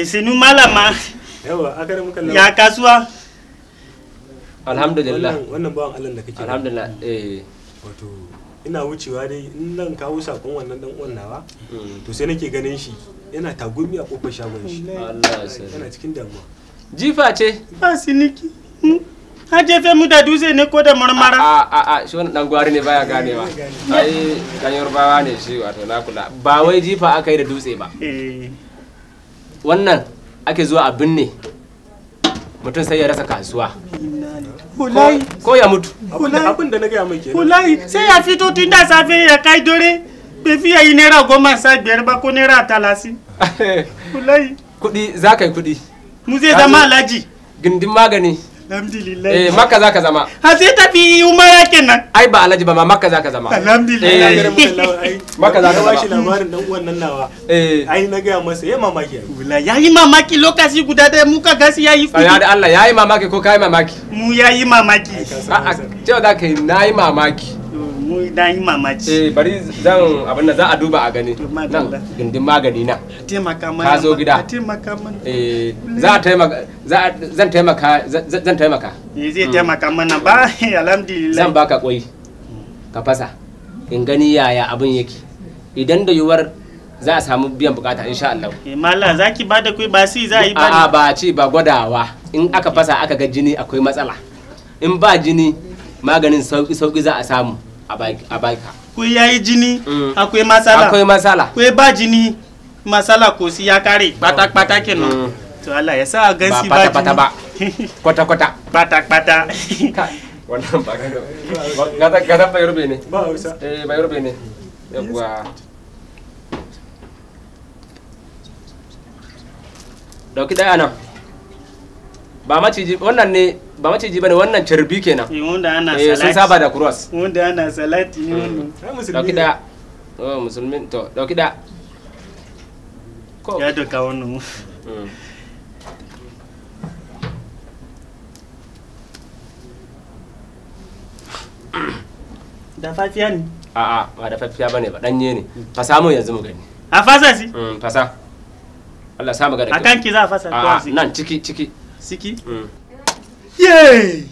sinu malama. Yawa aka da muka Ya kasuwa. Alhamdulillah. Wannan bawan Allah da kake. Alhamdulillah. Wato ina wucewa dai in nan kawo sakon wannan dan uwan nawa. To sai nake ganin shi yana tagumi a kofar shagon shi. Allah ya sani. Yana cikin damuwa. Jifa ce. Ba siniki. Ha jefe mu da dutse ne ko da marmara? A shi wannan dan gwari ne baya ganewa. Ai dan Yarbawa ne shi wato na kula. Ba wai jifa aka yi da dutse ba. Wannan ake zuwa a binne. Mutum sai ya rasa kasuwa. Wallahi ko ya mutu. Abin da na gaya mai kenan. Wallahi sai ya fito tun da safe ya kai dore. Bai fiye yi naira 15 ba ko naira 30. Wallahi. Kuɗi za ka yi kuɗi. Mu zai zama alhaji. Gindin magani. Alhamdulillah. Makka za ka zama. Ha sai tafi umara kenan. Ai ba alhaji ba ma Makka za ka zama. Alhamdulillah. Maka za ka ba shi labarin dan uwan nan nawa. Ai na gaya masa yayi mamaki. Wallahi yayi mamaki lokaci guda da muka gasi yayi kudi. Ya da Allah yayi mamaki ko kai mamaki? Mu yayi mamaki. A'a cewa za ka yi nayi mamaki. Mu nayi mamaki. Bari zan abin da za a duba a gani. Nan gindin magani na. Taimaka mana. Ka zo gida. Taimaka mana. Za a taimaka zan taimaka zan taimaka. Zai taimaka mana ba alhamdulillah. Zan baka koi. Ka fasa. In gani yaya abin yake. Idan da yuwar za a samu biyan bukata insha Allah. Malla zaki bada kai ba sai za yi ba. A'a ba ci ba gwadawa. In aka fasa aka ga jini akwai matsala. In ba jini maganin sauki za a samu a baka. Ku yayi jini akwai matsala. Akwai matsala. Ku ba jini matsala ko si ya kare pata kenan. To Allah ya sa gansi ba jini. Ba kwata pata. Wannan ba gada bai rube ne. Ba Hausa. Bai rube ne. Yawwa. Dauki daya nan. Ba maciji wannan ne ba maciji bane wannan carbi kenan. Wanda ana salati. Sun saba da cross. Wanda ana salati ne wannan. Dauki daya. Musulmin to dauki daya. Ko ya doka wannan. Da fafiya ne? A'a ba da fafiya bane ba danye ne. Fasa mu yanzu mu gani. A fasa si? Fasa. Allah sa mu ga da. Akan ki za a fasa ko a nan ciki. Siki? Yay!